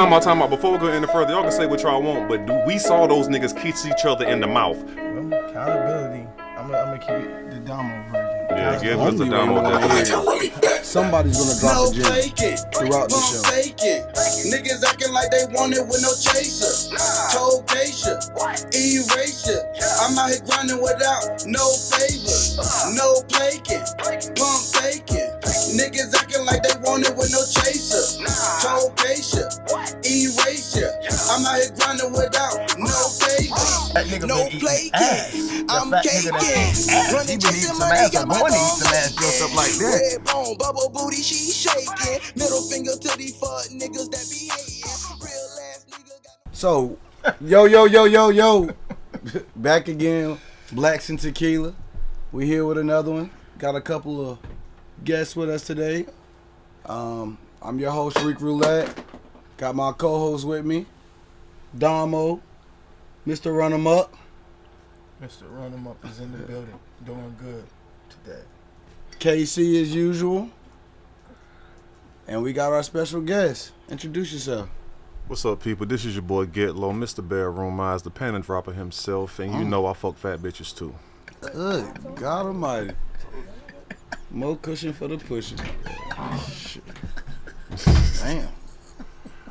Time out. Before we go any further, y'all can say what y'all want, but we saw those niggas kiss each other in the mouth. Well, accountability. I'm gonna keep it the Damo version. Yeah, give us the Damo definition. Somebody's gonna drop No the gem faking, throughout the show. faking. Niggas acting like they want it with no chaser. Told Keisha, erasure. I'm out here grinding without no favors. No faking, pump faking. Niggas acting like they want it with no chaser. Told Keisha, erasure. I'm out here grinding without no favors. That nigga No been eating plaking. ass. I'm That fat nigga that caking. eats ass. He Running been eating some ass. I'm going to eat some ass built up like that. Red bone, bubble booty, she shaking. Middle finger to these fuck niggas that be hating. Real ass nigga got So, yo. Back again, Blacks and Tequila. We here with another one. Got a couple of guests with us today. I'm your host, Rick Roulette. Got my co-host with me, Damo, Mr. Run 'em Up. Mr. Run 'em Up is in the building, doing good today. KC as usual. And we got our special guest. Introduce yourself. What's up, people? This is your boy Get Low, Mr. Bedroom Eyes, the panty dropper himself, and you know I fuck fat bitches too. Good God Almighty. More cushion for the pushing. Shit. Damn.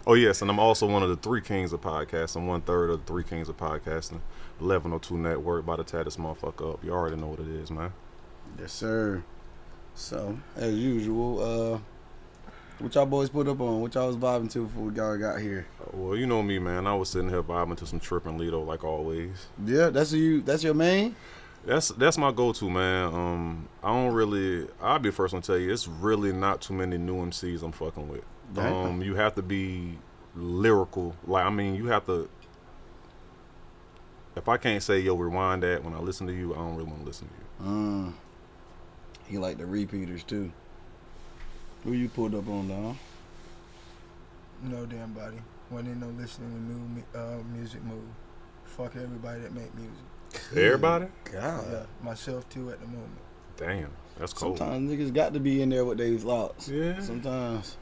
Oh yes, and I'm also one of the 3 kings of podcasting, 1/3 of the 3 kings of podcasting, 1102 Network, about to tie this motherfucker up. You already know what it is, man. Yes, sir. So, as usual, what y'all boys put up on? What y'all was vibing to before y'all got here? Well, you know me, man. I was sitting here vibing to some Trippin' Lido like always. Yeah, that's your main? That's my go-to, man. I'll be the first one to tell you, it's really not too many new MCs I'm fucking with. You have to be lyrical. You have to. If I can't say, yo, rewind that when I listen to you, I don't really want to listen to you. He like the repeaters too. Who you pulled up on, Don? No damn body. When they no listening to new music move. Fuck everybody that make music. Everybody? God. Yeah, myself too at the moment. Damn, that's cold. Sometimes niggas got to be in there with their thoughts. Yeah. Sometimes.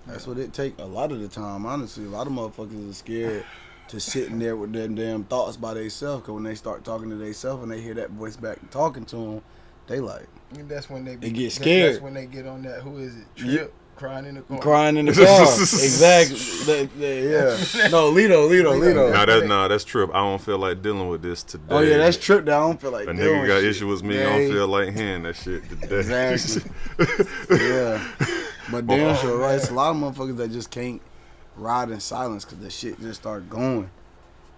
That's what it take a lot of the time, honestly. A lot of motherfuckers are scared to sit in there with them damn thoughts by themselves, because when they start talking to themselves and they hear that voice back talking to them, they like... And that's when they get scared. That's when they get on that, who is it? Trip? Crying in the car. Crying in the car. Exactly. Yeah. No, Lido. That's Trip. I don't feel like dealing with this today. Oh, yeah, that's Trip that I don't feel like a doing nigga got shit. issue with me. I don't feel like hearing that shit today. Exactly. Yeah. But damn sure, right? It's a lot of motherfuckers that just can't ride in silence because the shit just start going.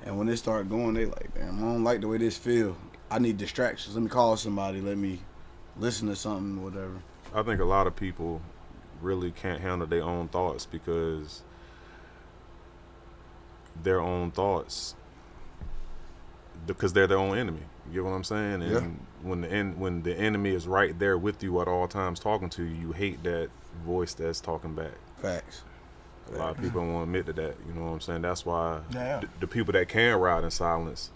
And when they start going, they like, damn, I don't like the way this feel. I need distractions. Let me call somebody. Let me listen to something, whatever. I think a lot of people really can't handle their own thoughts because they're their own enemy. You get what I'm saying? And yeah. when the enemy is right there with you at all times talking to you, you hate that voice that's talking back. Facts. A lot of people don't want to admit to that. You know what I'm saying? That's why Yeah. the people that can ride in silence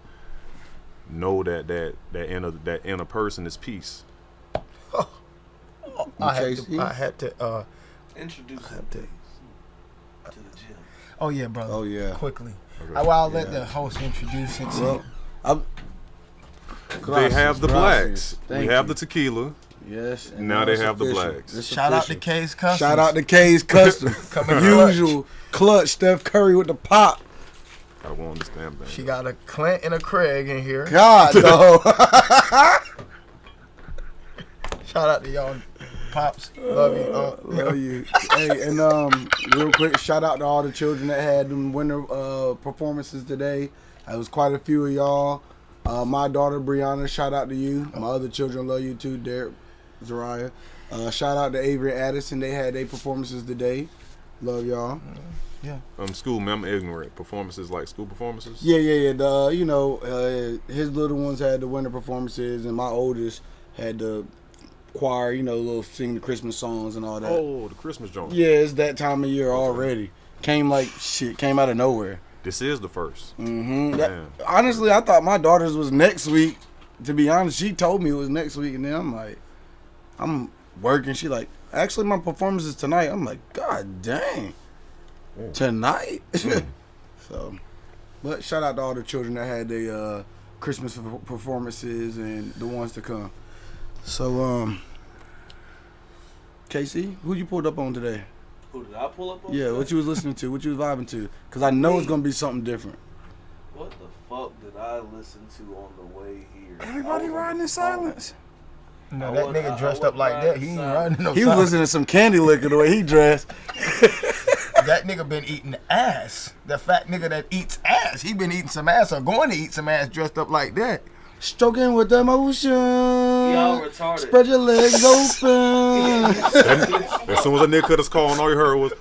know that inner person is peace. I had to introduce him to the gym. Oh yeah, brother. Oh yeah. Quickly. Okay. I'll let the host introduce himself. Well, They have the blacks. Thank We have you. the tequila. Yes. And Now they it's have the official. blacks. It's Shout out to official. K's Customs. Shout out to K's Custom. Coming Usual clutch Steph Curry with the pop. I won't understand that. She got a Clint and a Craig in here. God, no. Shout out to y'all pops. Love you. Love you. Hey, and real quick, shout out to all the children that had them winter performances today. There was quite a few of y'all. My daughter Brianna, shout out to you. My other children love you too, Derek, Zariah. Shout out to Avery Addison. They had their performances today. Love y'all. Yeah. School, man, I'm ignorant. Performances like school performances? Yeah. His little ones had the winter performances, and my oldest had the choir, little sing the Christmas songs and all that. Oh, the Christmas joint. Yeah, it's that time of year already. Came out of nowhere. This is the first. Mm-hmm. Honestly, I thought my daughter's was next week. To be honest, she told me it was next week, and then I'm like, I'm working. She like, actually, my performance is tonight. I'm like, God dang. Tonight. So, but shout out to all the children that had their Christmas performances and the ones to come. So, KC, who you pulled up on today? Who did I pull up on? Yeah, what you was listening to, what you was vibing to? Because I know it's gonna be something different. What the fuck did I listen to on the way here? Everybody riding in silence. No, that nigga dressed up like that. He ain't riding no He was listening to some Candy Liquor the way he dressed. That nigga been eating ass. The fat nigga that eats ass. He been eating some ass or going to eat some ass dressed up like that. Stroking with emotion. Y'all retarded. Spread your legs open. As soon as a nigga cut his call, and all you heard was,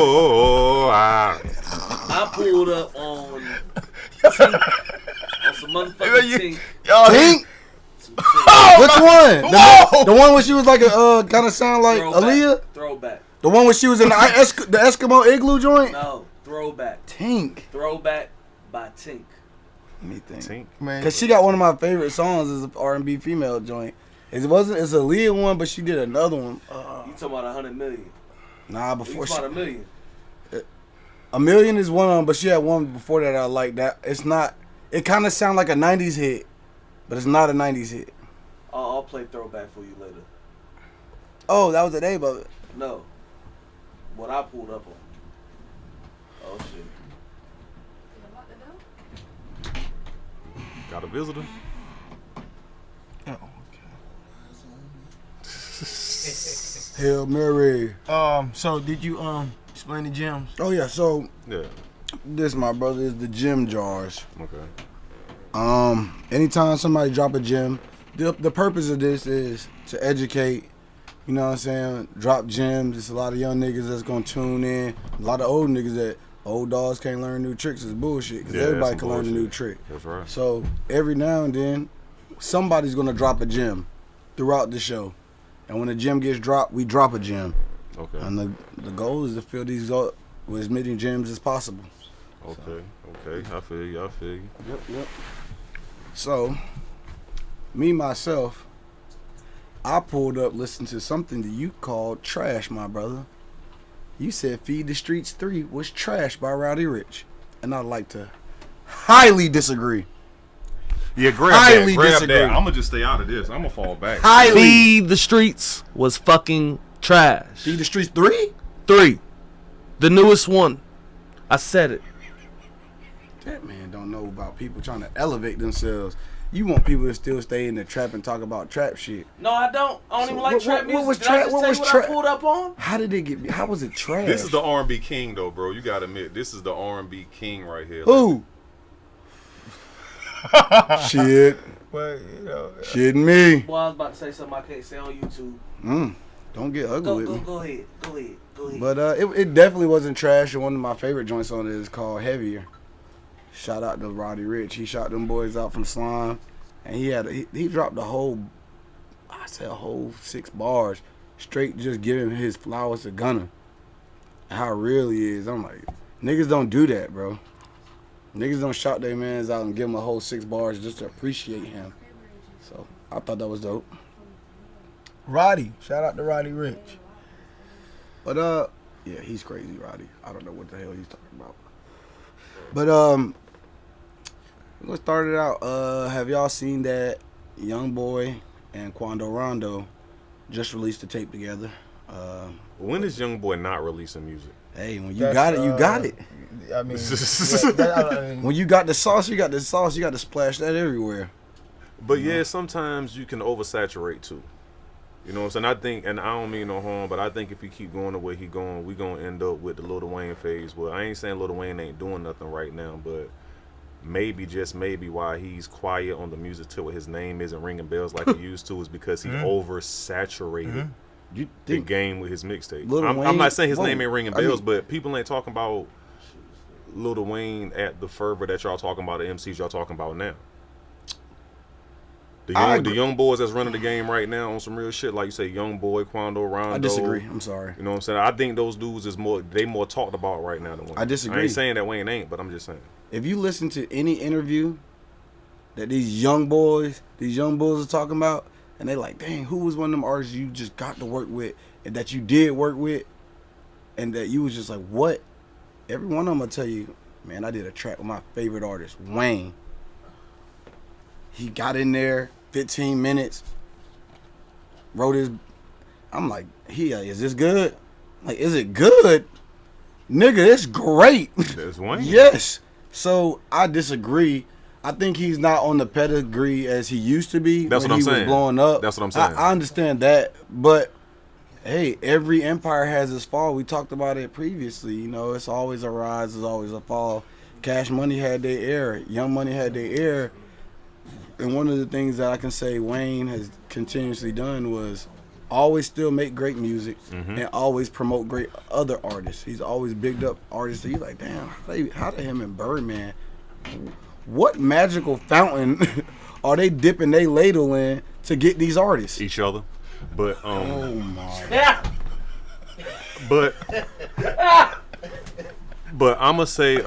oh, I pulled up on Tink, on some motherfucking Tink. Tink? Some Tink. Which one? The one where she was like a kind of sound like Aaliyah? Throwback. The one where she was in the Eskimo igloo joint? No, throwback. Tink. Throwback by Tink. Let me think. Tink. Man. Cause she got one of my favorite songs is an R&B female joint. It's a Aaliyah one, but she did another one. You talking about 100 million? Nah, You before talking about a million? A Million is one of them, but she had one before that I like that. It's not. It kind of sound like a '90s hit, but it's not a '90s hit. I'll play throwback for you later. Oh, that was the name of it. No, what I pulled up on. Oh shit. got a visitor. Oh, Hail Mary. okay. So did you explain the gems? Oh yeah. So Yeah. this, my brother, is the gem jars. Okay. Anytime somebody drop a gem, the purpose of this is to educate. You know what I'm saying? Drop gems. There's a lot of young niggas that's gonna tune in. A lot of old niggas that old dogs can't learn new tricks is bullshit. Because everybody that's can learn a new bullshit. trick. That's right. So every now and then, somebody's gonna drop a gem throughout the show. And when a gem gets dropped, we drop a gem. Okay. And the goal is to fill these up with as many gems as possible. Okay. Okay. I feel you. Yep. So, me, myself, I pulled up listening to something that you called trash, my brother. You said Feed the Streets 3 was trash by Rowdy Rich. And I'd like to highly disagree. Yeah, grab Highly that. disagree. I'm gonna just stay out of this. I'm gonna fall back. Highly. Feed the Streets was fucking trash. Feed the Streets 3? 3. The newest one. I said it. That man don't know about people trying to elevate themselves. You want people to still stay in the trap and talk about trap shit. No, I don't. I don't So even like what- trap what music. was Did I trap- just what tell was you what trap- I pulled up on? How did it get? How was it trash? This is the R&B king, though, bro. You gotta admit, this is the R&B king right here. Who? Shit. Well, Shitting me. Well, I was about to say something I can't say on YouTube. Don't get ugly Go, with go, me. go ahead. Go ahead. Go ahead. But it definitely wasn't trash. And one of my favorite joints on it is called Heavier. Shout out to Roddy Rich. He shot them boys out from Slime, and he dropped a whole 6 bars straight, just giving his flowers to Gunna. How real he is. I'm like, niggas don't do that, bro. Niggas don't shout their mans out and give him a whole 6 bars just to appreciate him. So I thought that was dope. Roddy. Shout out to Roddy Rich. But yeah, he's crazy, Roddy. I don't know what the hell he's talking about. But let's start it out. Have y'all seen that Young Boy and Quando Rondo just released a tape together? When is Young Boy not releasing music? Hey, when you got it, you got it. I mean, I mean, When you got the sauce, you got the sauce. You got to splash that everywhere. But yeah, sometimes you can oversaturate too. You know what I'm saying? I think, and I don't mean no harm, but I think if he keep going the way he going, we gonna end up with the Lil Wayne phase. Well, I ain't saying Lil Wayne ain't doing nothing right now, but maybe, just maybe, why he's quiet on the music tip, his name isn't ringing bells like he used to, is because he oversaturated You the think game with his mixtape. Lil I'm Wayne- not saying his whoa, name ain't ringing I bells, mean- but people ain't talking about Lil Wayne at the fervor that y'all talking about, the MCs y'all talking about now. I The agree. young boys that's running the game right now on some real shit, like you say, Young Boy, Quando, Rondo. I disagree. I'm sorry. You know what I'm saying? I think those dudes is more talked about right now than Wayne. I disagree. I ain't saying that Wayne ain't, but I'm just saying. If you listen to any interview that these young boys are talking about, and they like, dang, who was one of them artists you just got to work with and that you did work with? and that you was just like, what? Every one of them will tell you, man, I did a track with my favorite artist, Wayne. He got in there, 15 minutes, wrote his. I'm like, is this good? Like, is it good? Nigga, it's great. That's Wayne. Yes. So I disagree. I think he's not on the pedigree as he used to be. That's when what I'm he saying. was blowing up. That's what I'm saying. I understand that, but hey, every empire has its fall. We talked about it previously. You know, it's always a rise, it's always a fall. Cash Money had their era. Young Money had their era. And one of the things that I can say Wayne has continuously done was always still make great music and always promote great other artists. He's always bigged up artists that you're like, damn, how did him and Birdman, what magical fountain are they dipping their ladle in to get these artists? Each other. But Oh my. Yeah. but I'ma say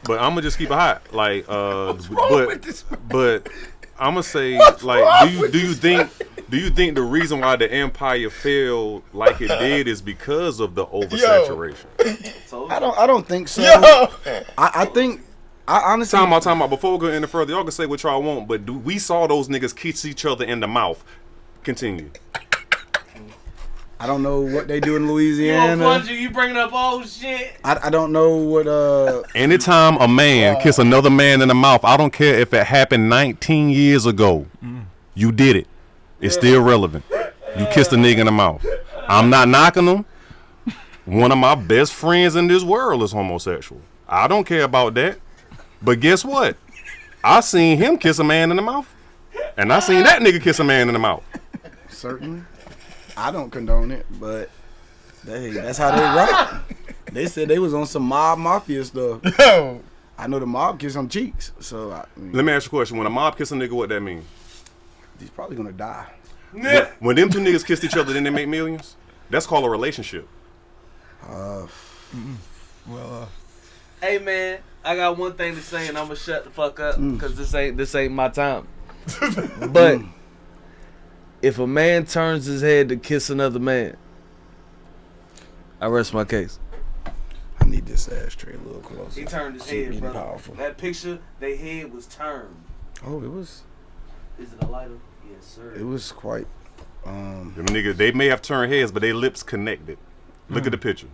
but I'ma just keep it hot. Like but I'ma say like do you think the reason why the empire failed like it did is because of the oversaturation? I don't think so. I think I honestly Time out. Before we go any further, y'all can say what y'all want, but we saw those niggas kiss each other in the mouth. Continue. I don't know what they do in You Louisiana. you bringing up old shit. I don't know what Anytime a man kiss another man in the mouth, I don't care if it happened 19 years ago. You did it. It's still relevant. You kissed a nigga in the mouth. I'm not knocking them. One of my best friends in this world is homosexual. I don't care about that. But guess what? I seen him kiss a man in the mouth. And I seen that nigga kiss a man in the mouth. certainly. I don't condone it, but that's how they rock. They said they was on some mob mafia stuff. Yo. I know the mob kiss on cheeks, so I mean, Let me ask you a question. When a mob kiss a nigga, what that mean? he's probably gonna die. When them two niggas kissed each other, then they make millions? That's called a relationship. Hey man, I got one thing to say and I'm gonna shut the fuck up because this ain't my time. But if a man turns his head to kiss another man, I rest my case. I need this ashtray a little closer. He turned his Shit head, getting brother. powerful. That picture, their head was turned. Oh, it was Is it a lighter? Yes, sir. quite. Them niggas, they may have turned heads, but they lips connected. Look at the picture.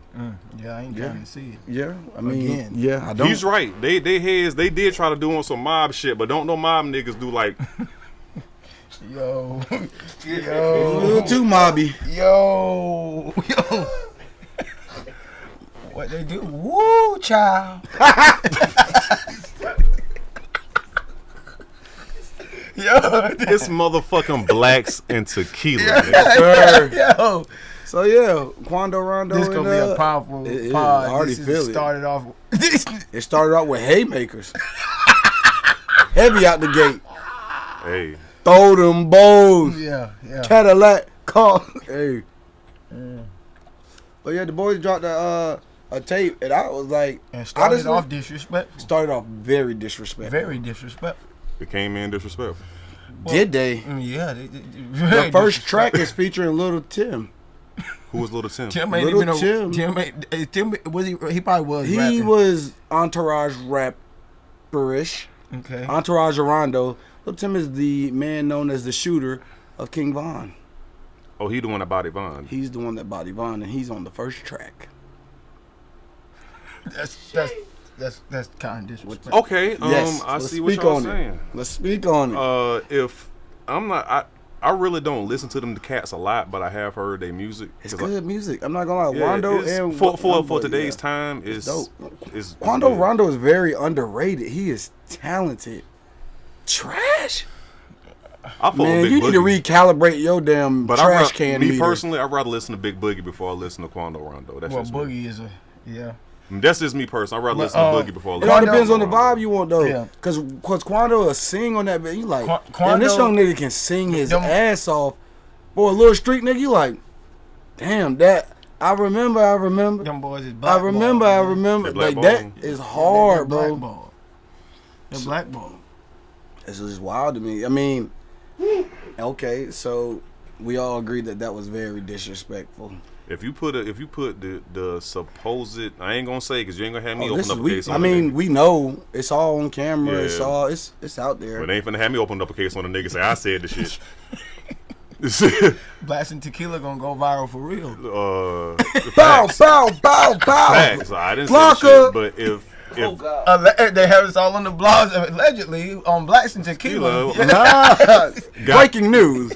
Yeah, I ain't trying to see it. Yeah, I mean, Again. yeah, I don't. He's right. They heads, they did try to do on some mob shit, but don't no mob niggas do like Yo. A Yo. little too mobby. Yo. Yo. What they do? Woo, child. Yo. this motherfucking blacks and tequila. nigga. Sir. Yo. So yeah, Quando Rondo. This gonna be a powerful it- pod. I already This feel is it. started off. It started out with haymakers. Heavy out the gate. Hey, Throw them bows. yeah. Cadillac car. Hey. But yeah, the boys dropped a tape, and I was like, And started honestly, off disrespectful. started off very disrespectful. Very disrespectful. it came in disrespectful. Did they? Yeah. The first track is featuring Little Tim. Who was Little Tim? Tim ain't Little even a Tim. Tim was he probably was He rapping. was Entourage rapperish. Okay. Entourage Rondo. Little Tim is the man known as the shooter of King Von. Oh, he the one that body Von. He's the one that body Von, and he's on the first track. That's kind of disrespectful. Okay, Yes, I let's see what speak y'all on it. saying. Let's speak on it. If I'm not, I really don't listen to them the cats a lot, but I have heard their music. It's 'Cause good music. I'm not gonna lie. Yeah, Rondo it's- and for today's time is dope. is Quando good. Rondo is very underrated. He is talented. Trash. I fuck with Man, Big you need to Boogie. recalibrate your damn But trash can me meter. personally, I'd rather listen to Big Boogie before I listen to Quando Rondo. That's Well, just me. Boogie is a That's just me personally. I'd rather listen to Boogie before I It listen all to depends on the Quando vibe you want though. Yeah. Cause Quando will sing on that bit. You like, Quando- damn, this young nigga can sing his Them- ass off. Boy, a little street nigga, you like, damn that. I remember. them boys is I blackball. remember. They Like that blackball. is hard, They're bro. blackball. They're blackball. It's just wild to me. I mean, okay, so we all agree that was very disrespectful. If you put the supposed, I ain't gonna say because you ain't gonna have me Oh, open up a case. I mean, we know it's all on camera. Yeah. It's all it's out there. But they ain't finna have me open up a case on a nigga say I said the shit. Blasting Tequila gonna go viral for real. Bow, Facts. bow, bow, bow. Facts. I didn't say Blocker. shit, but if Oh God. They have us all on the blogs allegedly on Blasting Tequila. Breaking news.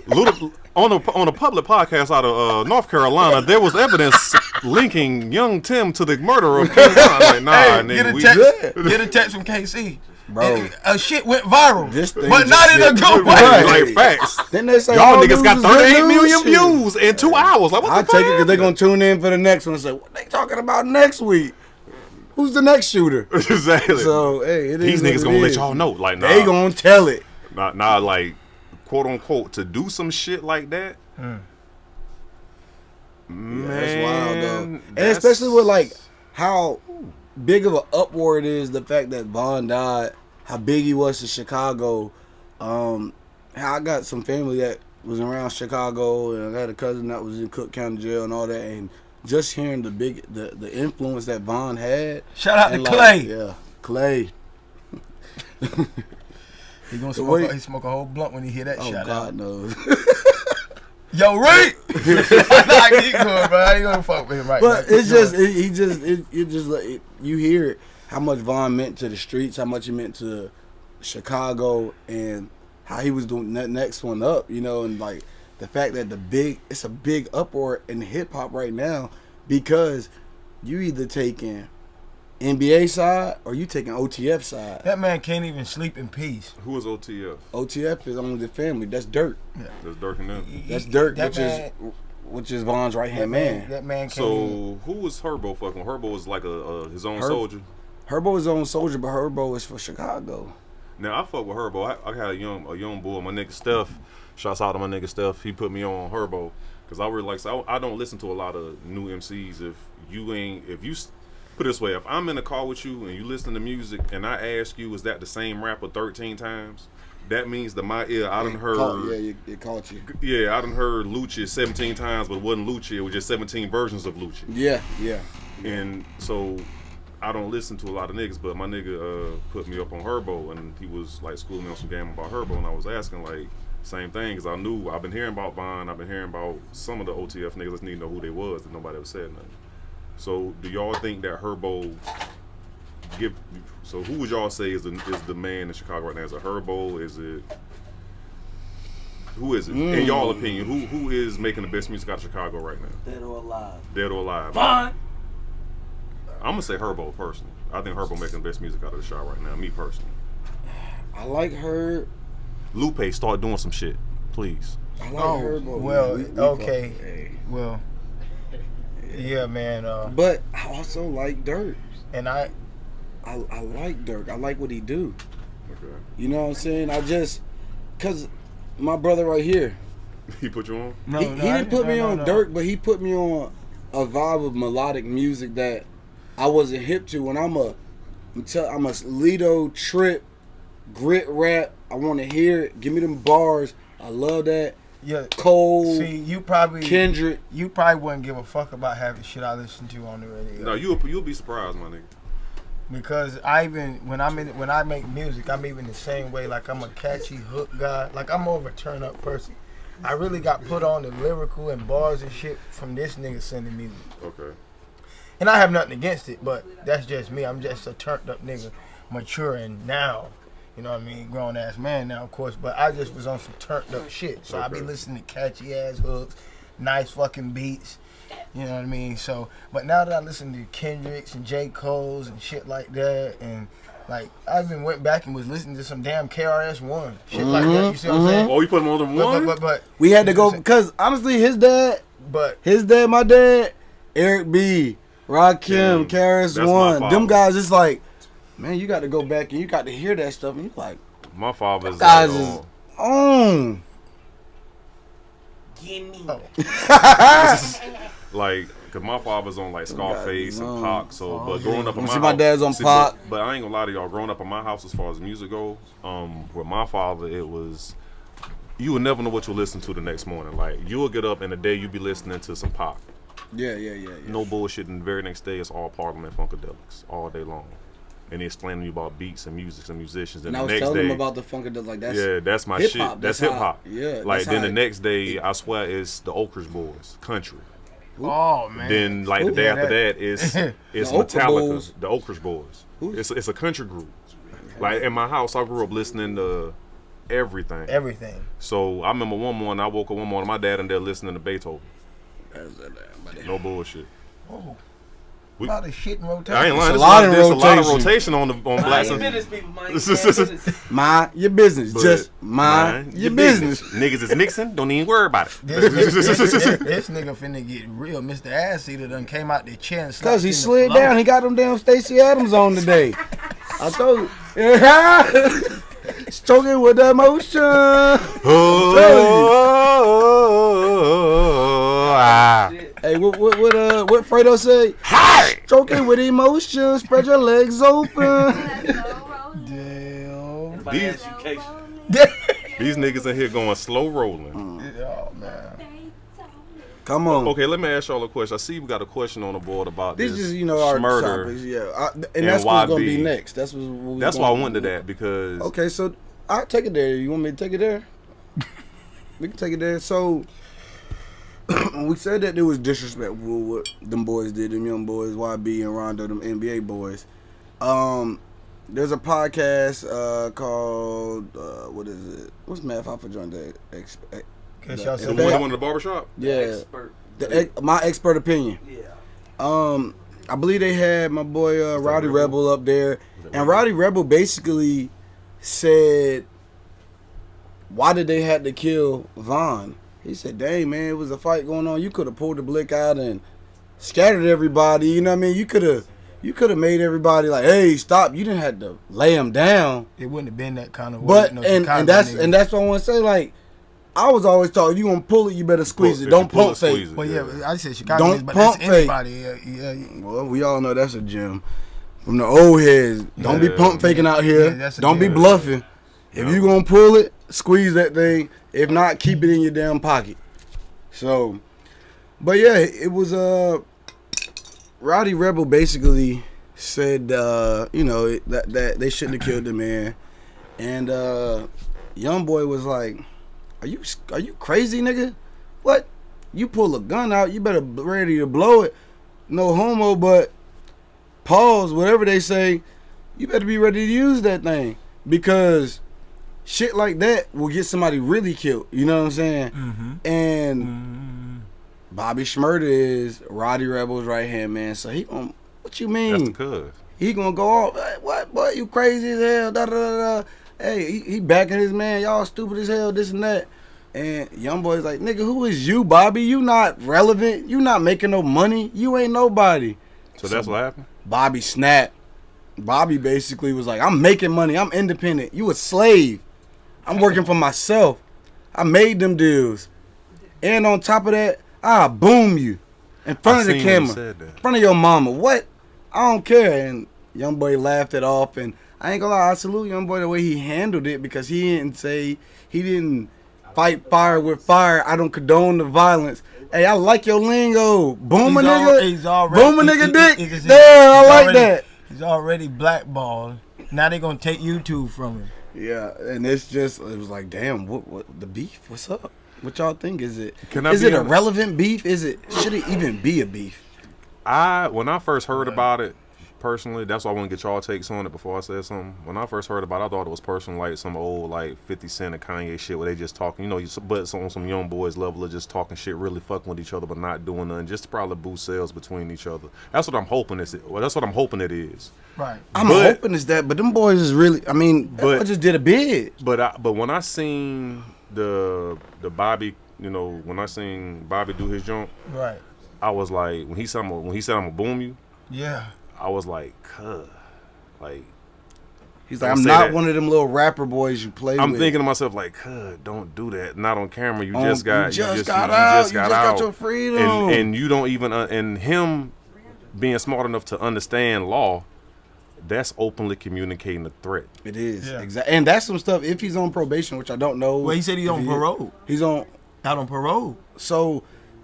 on a public podcast out of North Carolina, there was evidence linking young Tim to the murder of King Von. Like, nah, Hey, nigga, get a text from KC. Bro. Shit went viral, This thing but just not in a hit- good way. Right. like facts. Then they say Y'all all niggas news got is good 38 news million shit. views in 2 hours. Like, what I the fuck? take it because they're going to tune in for the next one and say, what they talking about next week? Who's the next shooter? Exactly. So, hey, it These is what niggas it gonna let is. y'all know. Like, nah, They going to tell it. nah, like, quote unquote, to do some shit like that. Man, That's wild, though. And that's- especially with, like, how big of an uproar it is, the fact that Von died, how big he was to Chicago. How I got some family that was around Chicago, and I had a cousin that was in Cook County Jail and all that, and just hearing the influence that Von had. Shout out to and Clay. Yeah, Clay. He gonna Wait. smoke a whole blunt when he hear that Oh, shout God out. knows. Yo, Rick! I keep going, bro. I ain't gonna fuck with him right But now. it's just, it just like, you hear it, how much Von meant to the streets, how much he meant to Chicago, and how he was doing that next one up, you know, and like the fact that it's a big uproar in hip hop right now because you either taking NBA side or you taking OTF side. That man can't even sleep in peace. Who is OTF? OTF is only the family. That's Dirk. That's Dirk and them. That's Dirk, That which is Von's right hand man. That man can't even. So who was Herbo fucking? Herbo was like his own Herb- soldier. Herbo is his own soldier, but Herbo is for Chicago. Now I fuck with Herbo. I got a young boy, my nigga Steph. Shouts out to my nigga Steph. He put me on Herbo because I really like. So I don't listen to a lot of new MCs. If you put it this way, if I'm in a car with you and you listen to music and I ask you, is that the same rapper 13 times? That means that my ear, I done heard. It caught you. Yeah, I done heard Lucci 17 times, but it wasn't Lucci. It was just 17 versions of Lucci. Yeah. And so I don't listen to a lot of niggas, but my nigga put me up on Herbo, and he was like schooling me on some game about Herbo, and I was asking like same thing because I've been hearing about Von, I've been hearing about some of the OTF niggas. I just need to know who they was, and nobody ever said nothing. So do y'all think that Herbo so who would y'all say is the man in Chicago right now? Is it Herbo? Is it who is it? In y'all opinion, who is making the best music out of Chicago right now? Dead or alive. Dead or alive? Fine. I'm gonna say Herbo personally. I think Herbo making the best music out of the shop right now. Me personally. I like her. Lupe, start doing some shit, please. I like Oh, Herbo. well, We okay. fuck- hey. Well, yeah, man. But I also like Dirk. And I like Dirk. I like what he do. Okay. You know what I'm saying? Cause my brother right here, He put you on? no, he didn't put me on no. Dirk, but he put me on a vibe of melodic music that I wasn't hip to. And I'm a Lido trip, grit rap. I want to hear it. Give me them bars. I love that. Yeah. Cole, See, you probably Kendrick. You probably wouldn't give a fuck about half the shit I listen to on the radio. No, you'll be surprised, my nigga. Because when I make music, I'm even the same way. Like I'm a catchy hook guy. Like I'm more of a turn up person. I really got put on the lyrical and bars and shit from this nigga sending me. Okay. And I have nothing against it, but that's just me. I'm just a turned up nigga, maturing now. You know what I mean? Grown ass man now, of course. But I just was on some turned up shit. So I be Okay. listening to catchy ass hooks, nice fucking beats. You know what I mean? So, but now that I listen to Kendricks and J. Cole's and shit like that, and like I even went back and was listening to some damn KRS-One shit like that. You see what I'm saying? Oh, you put him on the one? But We had to go because honestly, my dad, Eric B, Rakim, that's my KRS-One, them father. guys. It's like, man, you got to go back and you got to hear that stuff, and you like, My father's guys like, is on. Gimme. like, cause my father's on like Scarface and Pac. So, but growing up in my See, my house, dad's on Pac. But I ain't gonna lie to y'all. Growing up in my house, as far as music goes, with my father, it was you would never know what you'll listen to the next morning. Like you will get up and the day you be listening to some Pac. Yeah. No bullshit. And the very next day, it's all Parliament Funkadelics all day long. And they explaining to you about beats and music and musicians. And the I was next telling day, them about the Funkadelics. Like that's that's my hip-hop. shit. That's hip hop. Yeah. Like then the next day, I swear it's the Oakers Boys, country. Oh man. Then like the day after that is it's The Okra Metallica, Boys. the Oakers Boys. It's a country group. Like in my house, I grew up listening to everything. Everything. So I remember one morning, I woke up one morning, my dad and there listening to Beethoven. No bullshit. Oh. A lot of shit in rotation. I ain't lying. It's There's a lot of rotation on Mind Blacks. your business, people. Mind your business. Mind your business. But Just mind your business. Niggas is mixing. Don't even worry about it. This nigga finna get real. Mr. Ass Eater done came out the chair and Cause he in the slid flow. down. He got them damn Stacey Adams on today. I told you. Stroking with emotion. Hey, what Fredo say? Stroking with emotion. Spread your legs open. Damn. These niggas in here going slow rolling. Oh man. Come on. Okay, let me ask y'all a question. I see we got a question on the board about This this. is, our Schmurder topics, yeah. And that's what's going to be YB. next. That's why I went to that because Okay, so I'll take it there. You want me to take it there? We can take it there. So we said that it was disrespectful what them boys did, them young boys, YB and Rondo, them NBA boys. There's a podcast called what is it? What's Matt Alpha joint that? the one in the barbershop. Yeah, my expert opinion. Yeah. I believe they had my boy Rowdy Rebel up there, and Rowdy Rebel basically said, "Why did they have to kill Von?" He said, "Dang man, it was a fight going on. You could have pulled the blick out and scattered everybody. You know what I mean? You could have made everybody like, hey, stop. You didn't have to lay them down. It wouldn't have been that kind of. But and that's what I want to say. Like, I was always taught, if you want to pull it, you better squeeze it. Don't pump fake. Well, yeah, I said Chicago, Don't but pump that's anybody. Yeah. Well, we all know that's a gem. From the old heads, don't be pump faking out here. Yeah, that's a don't be gem. bluffing. If you gonna pull it, squeeze that thing. If not, keep it in your damn pocket. So, but yeah, it was Rowdy Rebel basically said that they shouldn't have killed the man, and young boy was like, "Are you crazy, nigga? What? You pull a gun out, you better be ready to blow it. No homo, but pause, whatever they say, you better be ready to use that thing because shit like that will get somebody really killed. You know what I'm saying?" Mm-hmm. And Bobby Schmurda is Roddy Rebel's right hand man. So he gonna, what you mean? That's the cuz. He gonna go off, "Hey, what, boy, you crazy as hell, da da da da." Hey, he backing his man, y'all stupid as hell, this and that. And young boy's like, "Nigga, who is you, Bobby? You not relevant. You not making no money. You ain't nobody." So that's what happened? Bobby snapped. Bobby basically was like, "I'm making money. I'm independent. You a slave. I'm working for myself. I made them deals. And on top of that, I'll boom you in front of the camera. In front of your mama. What? I don't care." And young boy laughed it off. And I ain't gonna lie, I salute young boy the way he handled it because he didn't fight fire with fire. I don't condone the violence. Hey, I like your lingo. Boom a nigga. Boom a nigga dick. Damn, I like that. He's already blackballed. Now they gonna take YouTube from him. Yeah, and it was like, damn, what the beef? What's up? What y'all think? Is it a a relevant beef? Should it even be a beef? When I first heard about it, personally, that's why I want to get y'all takes on it before I said something. When I first heard about it, I thought it was personal, like some old 50 Cent and Kanye shit where they just talking, but on some young boys level of just talking shit, really fucking with each other, but not doing nothing, just to probably boost sales between each other. That's what I'm hoping it is. Right. I'm hoping it's that, but them boys is really, I mean, I just did a bid. But when I seen the Bobby, when I seen Bobby do his jump, Right. I was like, when he said I'm gonna boom you, Yeah. I was like, "Cuh." Like, he's like, I'm not one of them little rapper boys you play with. I'm thinking to myself like, "Cuh, don't do that. Not on camera. You just got out. You got your freedom." And you don't even and him being smart enough to understand law, that's openly communicating a threat. It is. Yeah. Exactly. And that's some stuff if he's on probation, which I don't know. Well, he said he's on parole. He's on Out on parole. So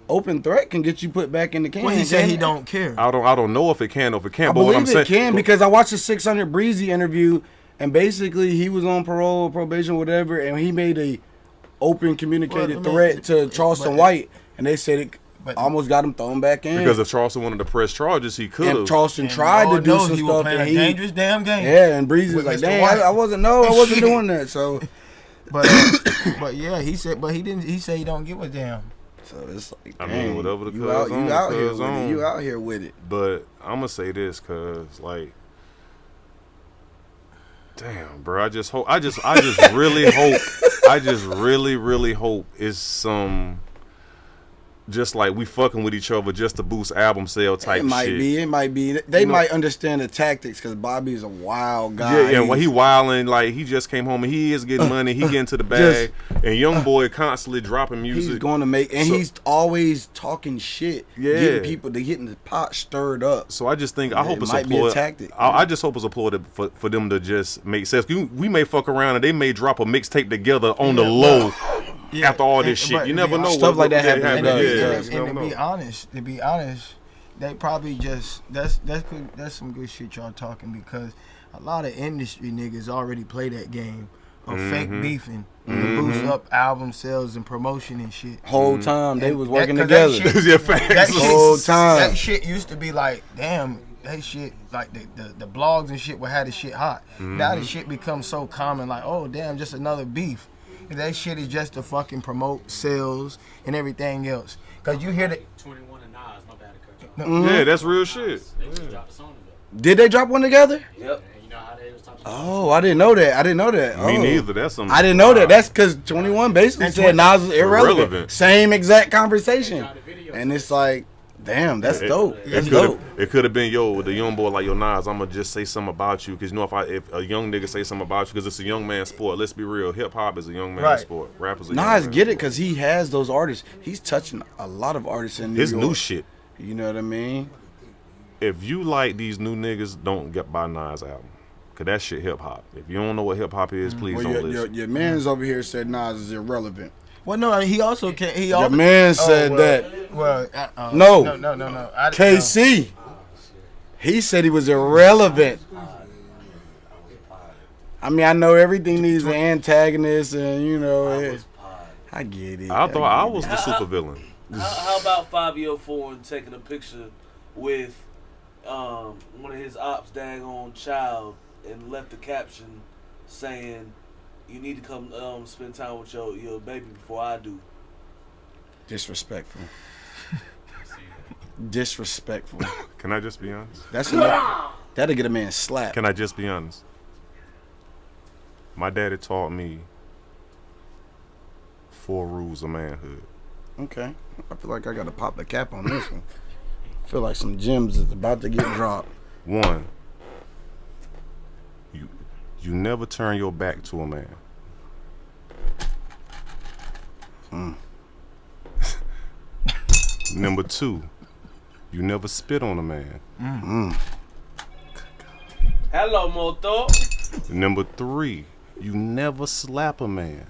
open threat can get you put back in the can. Well, he said he don't care. I don't know if it can or if it can't. I But what I'm believe saying, it can because I watched the 600 Breezy interview, and basically he was on parole, probation, whatever, and he made a open communicated threat to Charleston White, and they said it almost got him thrown back in. because if Charleston wanted to press charges, he could And have. Charleston tried to do some he stuff, was playing and a dangerous damn game. yeah, and Breezy was With like, Mr. "Dang, White." I wasn't doing that." So, But yeah, he said, but he didn't. He said he don't give a damn. so it's like, I dang, mean, whatever the you cuz out, on, you out the here cuz with on. it. You out here with it. But I'm gonna say this, cause like, damn, bro. I just really hope. I just really hope it's some. Just like we fucking with each other just to boost album sale type It might shit. be. It might be. They might understand the tactics because Bobby's a wild guy. Yeah, well, he wilding, like, he just came home and he is getting money, he getting to the bag, and Young Boy constantly dropping music. He's going to make, and So- he's always talking shit, Yeah. getting people, getting the pot stirred up. So I just think, I hope It it's might be a applaud. tactic. I just hope it's applauded for them to just make sense. We may fuck around and they may drop a mixtape together on the low after all this shit. You never know. Stuff like that happens. Yeah, And you And never to know. be honest, they probably just that's some good shit y'all talking because a lot of industry niggas already play that game of fake beefing to boost up album sales and promotion and shit. Whole time they And was working that- 'cause together. that shit- Yeah, facts. That shit, Whole time. that shit used to be like, damn, that shit, like the blogs and shit would have the shit hot. Now the shit becomes so common, like, oh damn, just another beef. That shit is just to fucking promote sales and everything else. Cause you hear the 21 and Nas, my bad to cut you off. Yeah, that's real shit. They just dropped a song together. Did they drop one together? Yep. And you know how they was talking Oh, I didn't know that. Me Oh. neither. That's some. I didn't know that. That's because 21 basically And said Nas is irrelevant. Irrelevant. Same exact conversation. about the video. And it's like, damn, that's dope. That's It dope. could have been, yo, the young boy like, yo, Nas, I'm gonna just say something about you, because you know, if a young nigga say something about you, because it's a young man sport. Let's be real, hip hop is a young man Right. sport. Rap is a young Nas man get it sport. because he has those artists. He's touching a lot of artists in New His York. new shit. You know what I mean? If you like these new niggas, don't get buy Nas album, cause that shit hip hop. If you don't know what hip hop is, please Well, don't listen. your man's over here said Nas is irrelevant. well, no, he also can. He Your also, man said well, that. Well, No. no. KC, he said he was irrelevant. I mean, I know everything needs an antagonist, and you know, I get it. I thought I get was it. the supervillain. How about Fabio Foreign taking a picture with one of his ops' daggone child and left the caption saying, "You need to come spend time with your baby before I do." Disrespectful. Disrespectful. Can I just be honest? That's enough. That'll get a man slapped. Can I just be honest? My daddy taught me 4 rules of manhood. Okay. I feel like I gotta pop the cap on this one. I feel like some gems is about to get dropped. 1, you never turn your back to a man. Number 2, you never spit on a man. Hello, Moto. Number 3, you never slap a man.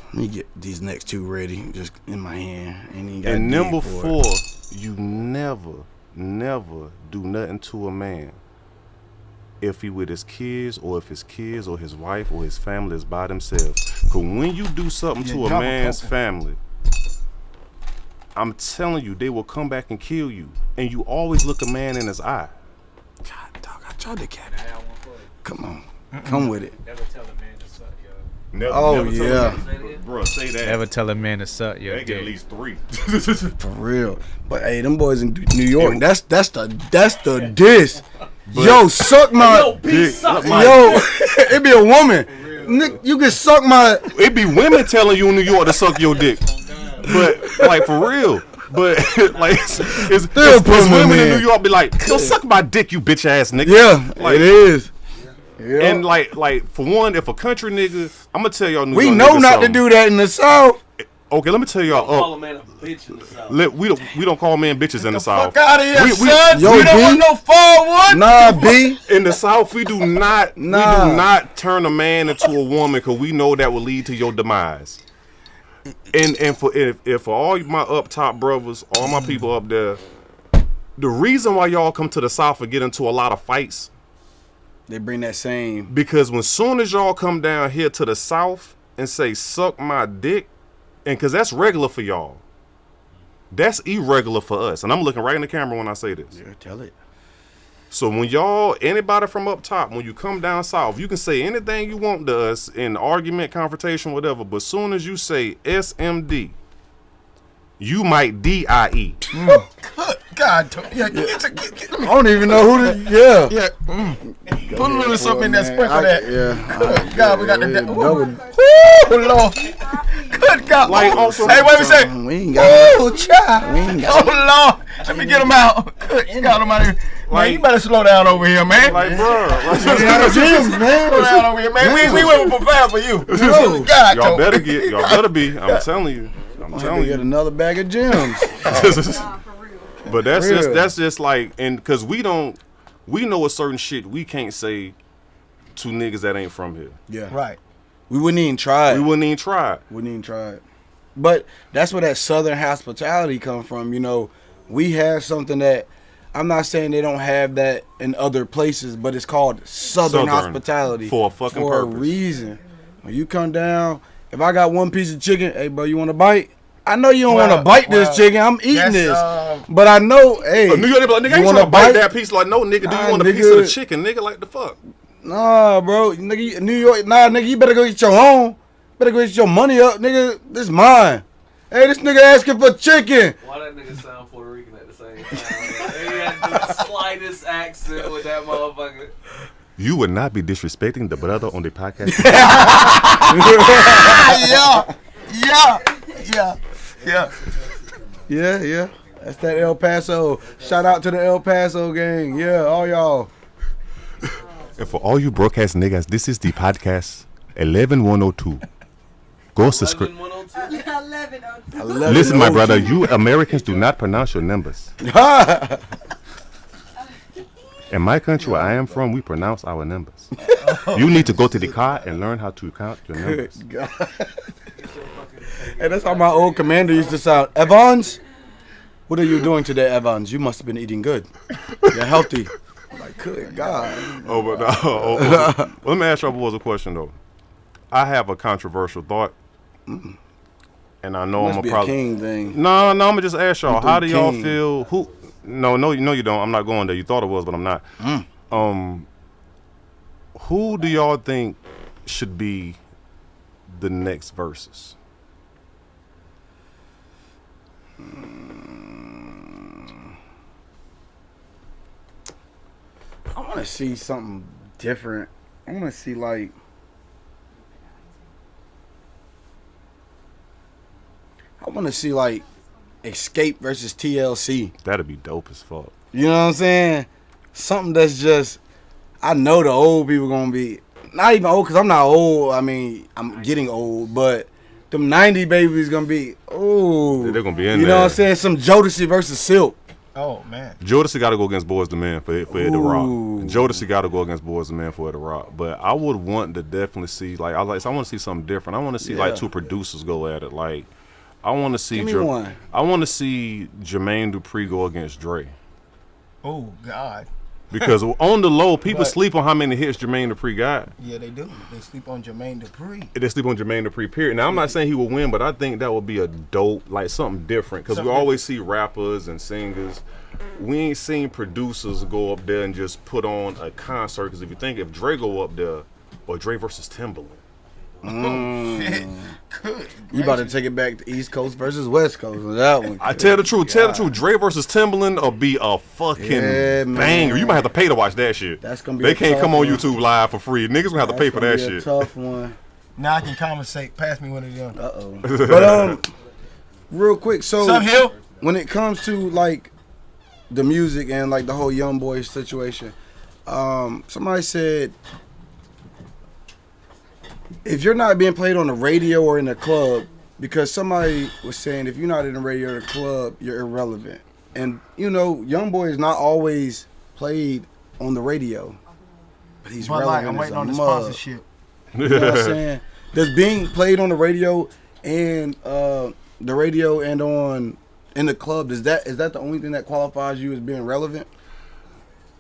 Let me get these next two ready, just in my hand. Ain't even got And dig number for 4, it. you never do nothing to a man if he with his kids, or if his kids or his wife or his family is by themselves. Cause when you do something to a drop a man's couple. family, I'm telling you, they will come back and kill you. And you always look a man in his eye. God, dog, I tried to cap I it. got one for you. Come on. Come with it. Never tell a man to suck, yo. Never, Oh, never tell yeah. a man- Bro, say that. Never tell a man to suck your They get at dick. least 3. For real. But hey, them boys in New York, that's the diss. Yo, suck my Yo, B suck my yo, it be a woman. Nick, you can suck my It be women telling you in New York to suck your dick. But, like, for real. But, like, it's put women women in in. New York be like, yo, suck my dick, you bitch ass nigga. Yeah, Like, it is. Yeah. And like for one, if a country nigga, I'm gonna tell y'all New We York know niggas not to something. do that in the South. Okay, let me tell y'all. Call a man a bitch in the South. We don't call men bitches in the South. Fuck out of here, We- son. Yo, you don't B. want no forward. Nah, B. In the South, we do not Nah. we do not turn a man into a woman because we know that will lead to your demise. and for if for all my up top brothers, all my people up there, the reason why y'all come to the South and get into a lot of fights, They bring that same. because when soon as y'all come down here to the South and say suck my dick, and because that's regular for y'all, that's irregular for us. And I'm looking right in the camera when I say this. Yeah, tell it. So when y'all, anybody from up top, when you come down South, you can say anything you want to us in argument, confrontation, whatever. But soon as you say SMD, you might DIE. God, yeah, I don't even know who the. Yeah. yeah. Put a little something in there, sprinkle that. Yeah. Good God, we got the. Double. Ooh, Lord. Good God. Like, Ooh. also- Hey, wait a second. We ain't got. Oh, child. We ain't got. Oh, Lord. Let me get him out. Good God Almighty. Man, you better slow down over here, man. Like, bro, Gyms, man. Slow down over here, man. We went prepared for you. No. God, y'all told- better be. I'm telling you. I'm I'm telling gonna get you. another bag of gems. But that's Real. just like, and because we know a certain shit we can't say to niggas that ain't from here. Yeah. Right. We wouldn't even try We it. wouldn't even try it. Wouldn't even try it. But that's where that Southern hospitality come from. You know, we have something that I'm not saying they don't have that in other places, but it's called Southern hospitality for a fucking for purpose. a reason. When you come down, if I got one piece of chicken, hey bro, you want a bite? I know you don't want to bite this chicken. I'm eating this, but I know, hey, New York, they be like, nigga, I ain't wanna trying to bite that piece. Like, no, nigga, do Nah, you want a piece of the chicken, nigga? Like, the fuck? Nah, bro, nigga, New York, nah, nigga, you better go get your own. Better go get your money up, nigga. This mine. Hey, this nigga asking for chicken. Why that nigga sound Puerto Rican at the same time? He had the slightest accent with that motherfucker. You would not be disrespecting the brother on the podcast. Yeah. That's that El Paso. Shout out to the El Paso gang. Yeah, all y'all. And for all you broadcast niggas, this is the podcast 11102. Go subscribe. 11-102. 11:02. Listen, my brother, you Americans do not pronounce your numbers. In my country where I am from, we pronounce our numbers. You need to go to the car and learn how to count your numbers. God. Hey, that's how my old commander used to sound. Evans, what are you doing today, Evans? You must have been eating good. You're healthy. Like, good God. Oh, but let me ask y'all boys a question though. I have a controversial thought, and I know Must I'm be a probably a king thing. No, I'm gonna just ask y'all. How do y'all King. feel? Who? No, you don't. I'm not going there. You thought it was, but I'm not. Who do y'all think should be the next versus? I want to see something different. I want to see like. I want to see like Escape versus TLC. That'd be dope as fuck. You know what I'm saying? Something that's just. I know the old people gonna be not even old because I'm not old. I mean, I'm getting old, but them 90 babies gonna be. Oh, They're gonna be in You there. know what I'm saying? Some Jodeci versus Silk. Oh man. Jodeci got to go against Boys the Man for it to rock. Ooh. Jodeci got to go against Boys the Man for it to rock. But I would want to definitely see I want to see something different. I want to see like two producers go at it. Like I want to see Give me one. I want to see Jermaine Dupri go against Dre. Oh God. Because on the low, people But- sleep on how many hits Jermaine Dupri got. Yeah, they do. They sleep on Jermaine Dupri. They sleep on Jermaine Dupri, period. Now, I'm not saying he will win, but I think that would be a dope, like something different. Because we Something always see rappers and singers. We ain't seen producers go up there and just put on a concert. Because if you think if Dre go up there, or Dre versus Timbaland. Good. You about to take it back to East Coast versus West Coast with that one. I tell the truth, Dre versus Timbaland will be a fucking Yeah, man. banger. You might have to pay to watch that shit. That's gonna be They a can't tough come on one. YouTube live for free. Niggas gonna have to pay for that That's gonna be shit. a tough one. Now I can compensate. Pass me one of them. But real quick, so What's up, Hill? when it comes to like the music and like the whole Young Boy situation, somebody said if you're not being played on the radio or in the club, because somebody was saying if you're not in the radio or the club, you're irrelevant. And you know, Young Boy is not always played on the radio, but he's But relevant. like, I'm as waiting a on the mug. sponsorship. You know what I'm saying? Does being played on the radio and the radio and on in the club, is that the only thing that qualifies you as being relevant?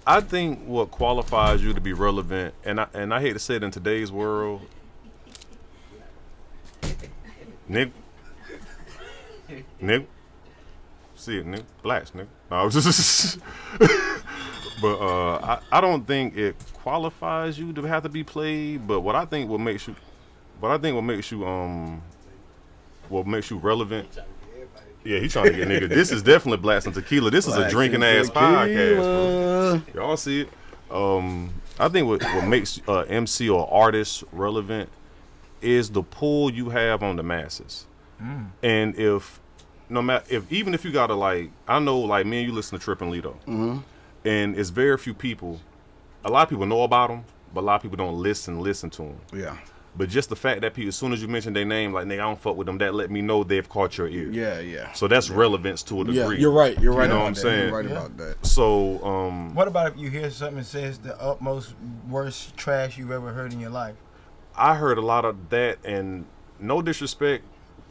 I think what qualifies you to be relevant, and I hate to say it in today's world, Nick, see it, Nick, blacks, Nick. No, I was just, but I don't think it qualifies you to have to be played. But what I think what makes you relevant. Yeah, he trying to get nigga. This is definitely Blacks and Tequila. This is a drinking ass podcast, bro. Y'all see it. I think what makes MC or artist relevant is the pull you have on the masses. And even if you gotta, like, I know, like, me and you listen to Trip and Lito, and it's very few people. A lot of people know about them, but a lot of people don't listen to them. Yeah. But just the fact that people, as soon as you mention their name, like, nigga, I don't fuck with them, that let me know they've caught your ear. Yeah. So that's relevance to a degree. Yeah, you're right. You're right. You know about what I'm that. saying? You're right about that. So, What about if you hear something that says the utmost worst trash you've ever heard in your life? I heard a lot of that, and no disrespect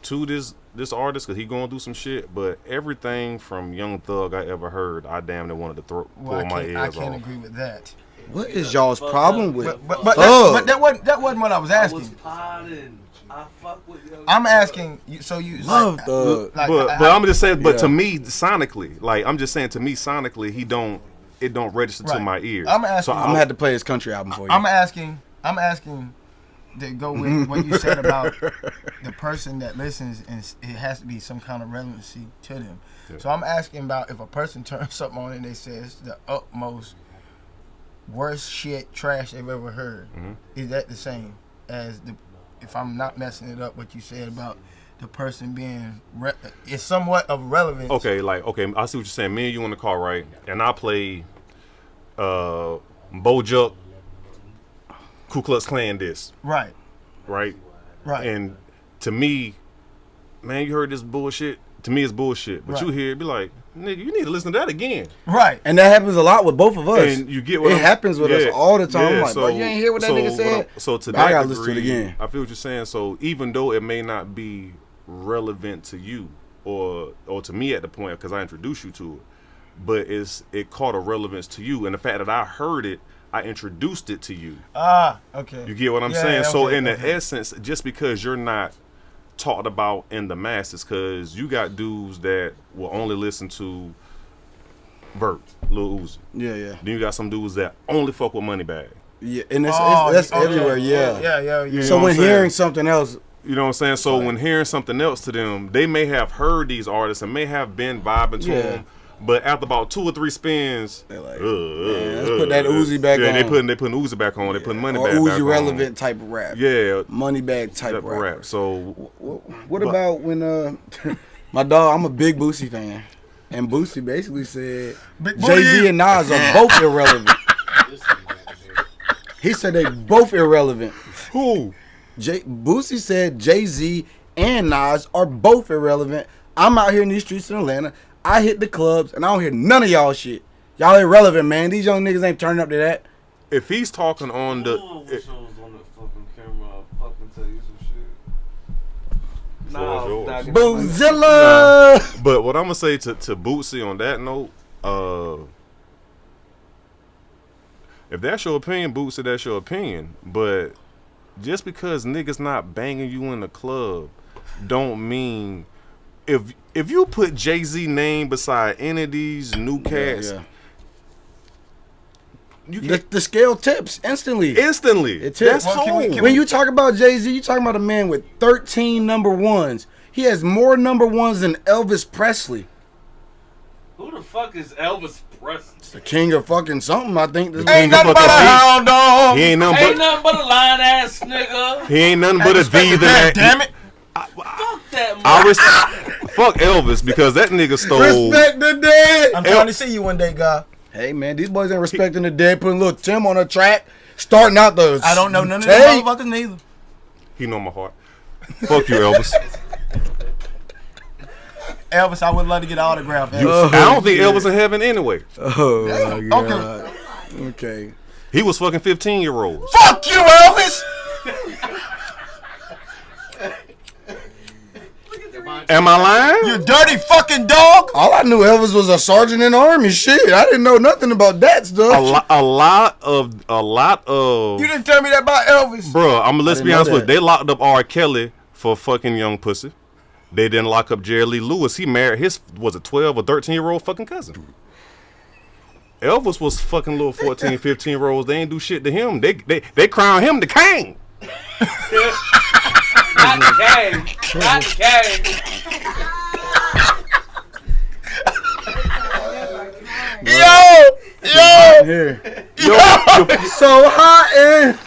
to this artist, because he going through some shit, but everything from Young Thug I ever heard, I damn near wanted to pull my ears I off. can't agree with that. What is y'all's problem with? But Thug? that wasn't what I was asking. I fuck with you. I'm asking you. So you Love Thug. But I'm just saying, but to me sonically, like, I'm just saying, to me sonically, it don't register to Right. my ears. I'm asking. So I'm gonna have to play his country album for you. I'm asking to go with what you said about the person that listens, and it has to be some kind of relevancy to them. Yeah. So I'm asking about if a person turns something on and they say it's the utmost worst shit trash they've ever heard. Is that the same as if I'm not messing it up, what you said about the person being it's somewhat of relevance? Okay, I see what you're saying. Me and you in the car, right? And I play Bojuck, Ku Klux Klan this. Right. And to me, man, you heard this bullshit. To me, it's bullshit. But you hear it, be like, nigga, you need to listen to that again. Right. And that happens a lot with both of us. And you get what it happens with us all the time. I'm like, bro, you ain't hear what that nigga said? So to But I that gotta degree, listen to it again. I feel what you're saying. So even though it may not be relevant to you or to me at the point, because I introduced you to it, but it caught a relevance to you. And the fact that I heard it, I introduced it to you. Okay. You get what I'm Yeah, saying? okay, So in the essence, just because you're not talked about in the masses, because you got dudes that will only listen to Vert, Lil Uzi. Yeah. Then you got some dudes that only fuck with Moneybagg. Yeah, and that's everywhere. Yeah. So when hearing something else, you know what I'm saying? So when hearing something else to them, they may have heard these artists and may have been vibing to them. But after about 2 or 3 spins, they're like, let's put that Uzi back on. Yeah, they putting Uzi back on. They putting Moneybagg back on. Uzi relevant type of rap. Yeah. Moneybagg type rap. So what about when my dog? I'm a big Boosie fan, and Boosie basically said Jay-Z and Nas are both irrelevant. He said they both irrelevant. Who? Boosie said Jay-Z and Nas are both irrelevant. I'm out here in these streets in Atlanta. I hit the clubs, and I don't hear none of y'all shit. Y'all irrelevant, man. These young niggas ain't turning up to that. If he's talking on the... on the fucking camera, I'll fucking tell you some shit. Boozilla! But what I'm going to say to Bootsy on that note, if that's your opinion, Bootsy, that's your opinion. But just because niggas not banging you in the club don't mean... If you put Jay-Z name beside any of these new cats, you the scale tips instantly. It tips. That's home. When you talk about Jay-Z, you talking about a man with 13 number ones. He has more number ones than Elvis Presley. Who the fuck is Elvis Presley? It's the king of fucking something, I think. Ain't nothing but a hound dog. He ain't nothing but a lying ass nigga. He ain't nothing but a thief. Damn it. Fuck that man. Fuck Elvis, because that nigga stole. Respect the dead. I'm trying to see you one day, God. Hey man, these boys ain't respecting the dead. Putting little Tim on a track, starting out the. I don't know none of these motherfuckers neither. He know my heart. Fuck you, Elvis. Elvis, I would love to get an autograph. I don't think Elvis in heaven anyway. Oh my God. Okay. He was fucking 15-year-olds. Fuck you, Elvis. Am I lying? You dirty fucking dog. All I knew Elvis was a sergeant in the army. Shit, I didn't know nothing about that stuff. A lot of. You didn't tell me that about Elvis. Bro, let's be know honest with you. that. They locked up R. Kelly for fucking young pussy. They didn't lock up Jerry Lee Lewis. He married his, was it 12 or 13-year-old fucking cousin. Elvis was fucking little 14, 15-year-olds. They ain't do shit to him. They crown him the king. Not the game. Not the game. Yo, so hot and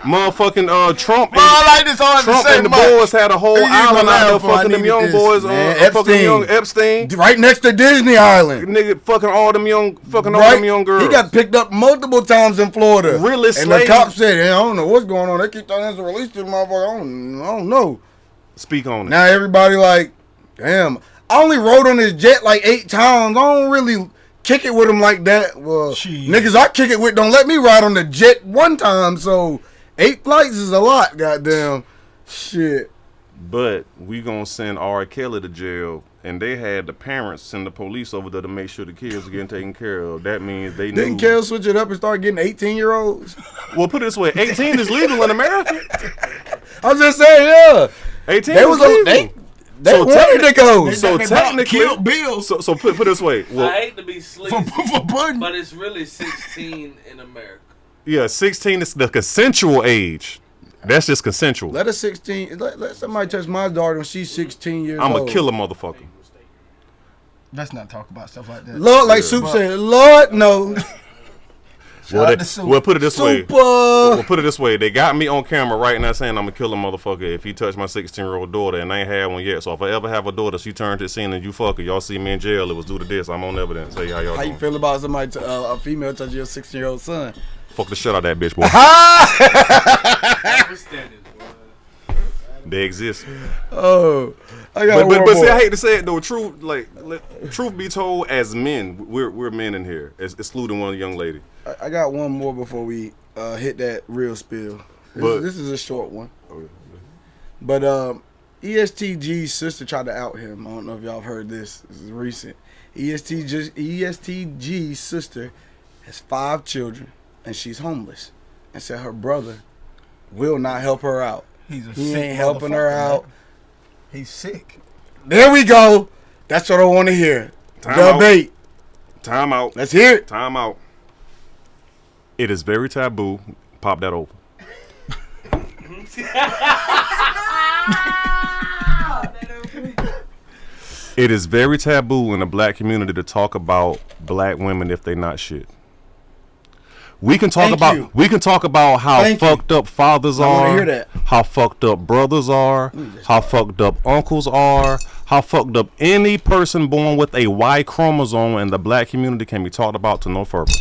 Motherfucking Trump Bro, I like this hard Trump to say and the much. boys had a whole You ain't island gonna out there laugh for I fucking them needed young this, boys man. fucking them young Epstein. right next to Disney Island. Nigga fucking all them young girls. He got picked up multiple times in Florida. Really and slave- the cop said, hey, I don't know what's going on. They keep telling us to release this motherfucker. I don't know. Speak on it. Now everybody like, damn. I only rode on this jet like 8 times. I don't really kick it with him like that. Well, Jeez. niggas I kick it with don't let me ride on the jet one time. So 8 flights is a lot, goddamn. Shit. But we gonna send R. Kelly to jail, and they had the parents send the police over there to make sure the kids are getting taken care of. That means they Didn't knew. Kel switch it up and start getting 18-year-olds? Well, put it this way: 18 is legal in America. I'm just saying, yeah. 18 They is was legal. they So wanted to go. So They technically, killed Bill. so put it this way. Well, I hate to be sleazy, for pudding. but it's really 16 in America. yeah, 16 is the consensual age. That's just consensual. Let a 16. Let somebody touch my daughter when she's 16 years I'm old. a killer motherfucker. Let's not talk about stuff like that. Lord, like Soup said, Lord knows. Well, out to Soup. well, put it this way. Super. Well, put it this way. They got me on camera right now saying I'm a killer motherfucker if he touched my 16-year-old daughter, and I ain't had one yet. So if I ever have a daughter, she turned 16 and you fuck her, y'all see me in jail, it was due to this. I'm on evidence. Tell you how y'all How you doing. feel about somebody, a female touching your 16-year-old son? Fuck the shit out of that bitch, boy. They exist. Oh, I got But one see, I more. hate to say it though. Truth be told, as men, we're men in here, excluding one young lady. I got one more before we hit that real spill. This is a short one. But ESTG's sister tried to out him. I don't know if y'all have heard this. This is recent. ESTG's sister has 5 children, and she's homeless. And said her brother will not help her out. He's a He sick ain't helping her motherfucker, out. man. He's sick. There we go. That's what I want to hear. Time out. Debate. Time out. Let's hear it. Time out. It is very taboo. Pop that open. It is very taboo in the black community to talk about black women if they not shit. We can talk about how Thank you. fucked up fathers I wanna are, hear that. how fucked up brothers are, how fucked up uncles are, how fucked up any person born with a Y chromosome in the black community can be talked about to no further.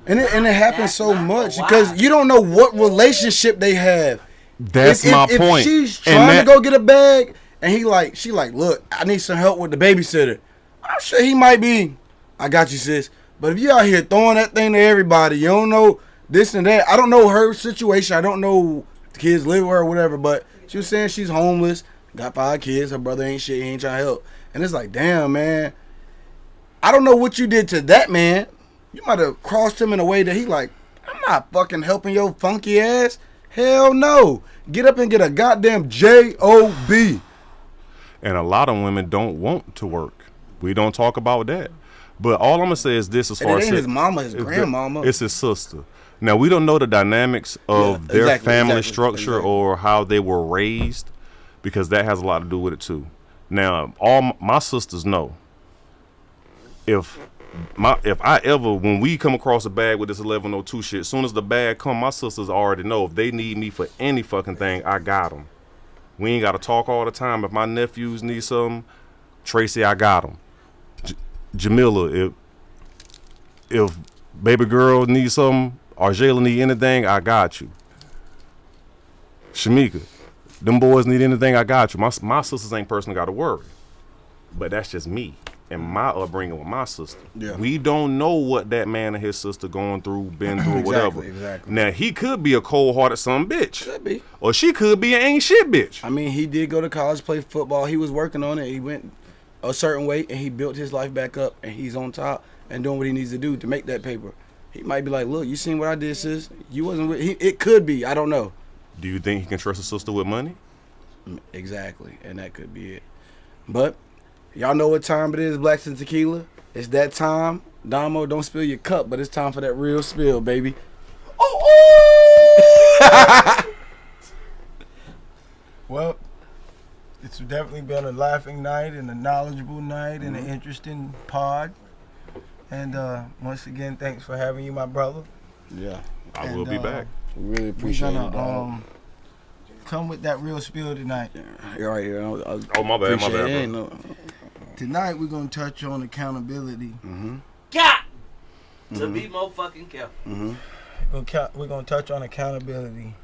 And it happens so much because you don't know what relationship they have. That's my point. If she's And trying that- to go get a bag and she like, look, I need some help with the babysitter. I'm sure he might be, I got you, sis. But if you out here throwing that thing to everybody, you don't know this and that. I don't know her situation. I don't know the kids live with her or whatever. But she was saying she's homeless, got 5 kids. Her brother ain't shit. He ain't trying to help. And it's like, damn, man. I don't know what you did to that man. You might have crossed him in a way that he like, I'm not fucking helping your funky ass. Hell no. Get up and get a goddamn J-O-B. And a lot of women don't want to work. We don't talk about that. But all I'm gonna say is this: as And far it as ain't his mama, his grandmama. it's his sister. Now we don't know the dynamics of their family structure exactly. or how they were raised, because that has a lot to do with it too. Now, all my sisters know if I ever, when we come across a bag with this 1102 shit, as soon as the bag come, my sisters already know if they need me for any fucking thing, I got them. We ain't got to talk all the time. If my nephews need something, Tracy, I got them. Jamila, if baby girl needs something or Jayla need anything, I got you. Shamika, them boys need anything, I got you. My sisters ain't personally got to worry. But that's just me. and my upbringing with my sister. Yeah. We don't know what that man and his sister going through, been through, or whatever. Exactly. Now, he could be a cold-hearted son of a bitch. Could be. Or she could be an ain't shit bitch. I mean, he did go to college, play football. He was working on it. He went a certain way, and he built his life back up, and he's on top and doing what he needs to do to make that paper. He might be like, look, you seen what I did, sis? You wasn't with it could be. I don't know. Do you think he can trust his sister with money? Exactly, and that could be it. But y'all know what time it is, Blacks and Tequila. It's that time. Damo, don't spill your cup, but it's time for that real spill, baby. Well, it's definitely been a laughing night and a knowledgeable night and an interesting pod. And once again, thanks for having you, my brother. Yeah, I will be back. we really We're appreciate it, dog. gonna come with that real spill tonight. You're right here. Oh, my bad, bro. Tonight we're gonna touch on accountability. Got to be more fucking careful. We're gonna touch on accountability.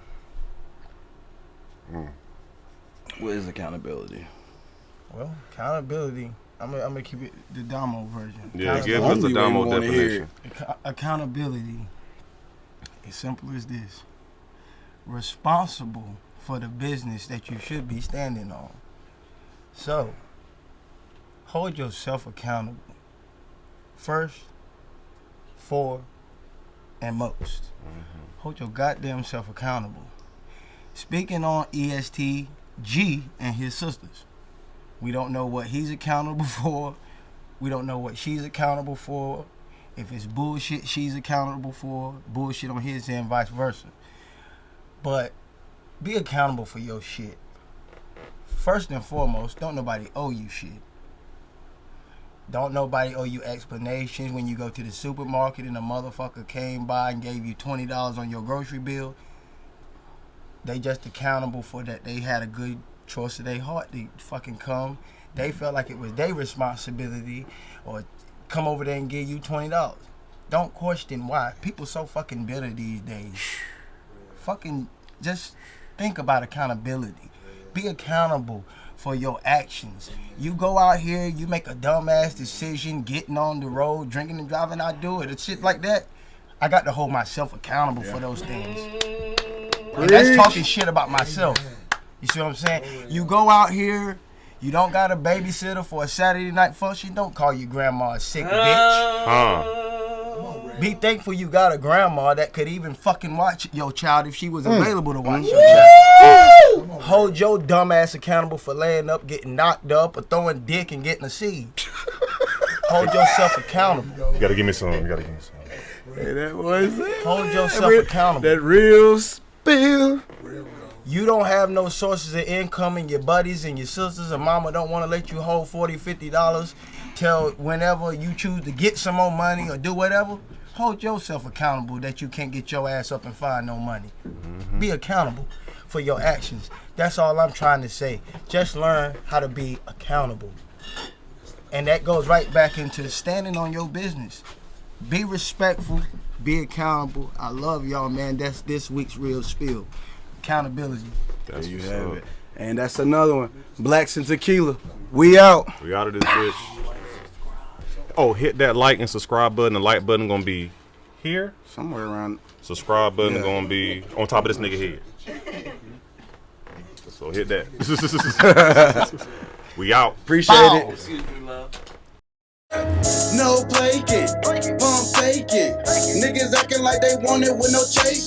What is accountability? Well, accountability. I'm gonna keep it the Damo version. Yeah, give us the Only way Damo we wanna hear definition. Accountability, as simple as this: responsible for the business that you should be standing on. So, hold yourself accountable. First, for, and most. Hold your goddamn self accountable. Speaking on ESTG and his sisters. We don't know what he's accountable for. We don't know what she's accountable for. If it's bullshit, she's accountable for. Bullshit on his end, vice versa. But be accountable for your shit. First and foremost, don't nobody owe you shit. Don't nobody owe you explanations when you go to the supermarket and a motherfucker came by and gave you $20 on your grocery bill. They just accountable for that. They had a good choice of their heart. They fucking come. They felt like it was their responsibility or come over there and give you $20. Don't question why. People so fucking bitter these days. Fucking just think about accountability. Be accountable for your actions. You go out here, you make a dumbass decision, getting on the road, drinking and driving, I do it. It's shit like that. I got to hold myself accountable for those things. And that's talking shit about myself. You see what I'm saying? You go out here, you don't got a babysitter for a Saturday night function, don't call your grandma a sick bitch. Be thankful you got a grandma that could even fucking watch your child if she was available to watch your child. Hold your dumb ass accountable for laying up, getting knocked up, or throwing dick and getting a seed. Hold yourself accountable. You gotta give me some. Hey, that was it. Hold yourself accountable. That real spill. You don't have no sources of income, and your buddies and your sisters and mama don't want to let you hold $40, $50 till whenever you choose to get some more money or do whatever. Hold yourself accountable that you can't get your ass up and find no money. Be accountable for your actions. That's all I'm trying to say. Just learn how to be accountable. And that goes right back into standing on your business. Be respectful. Be accountable. I love y'all, man. That's this week's real spill. Accountability. That's There you what's have up. it. And that's another one. Blacks and Tequila. We out. We out of this bitch. Oh, hit that like and subscribe button. The like button gonna be here. Somewhere around. Subscribe button gonna be on top of this nigga head. So hit that. We out. Appreciate it. Excuse me, love. No plaking, pump faking. Niggas acting like they want it with no chase.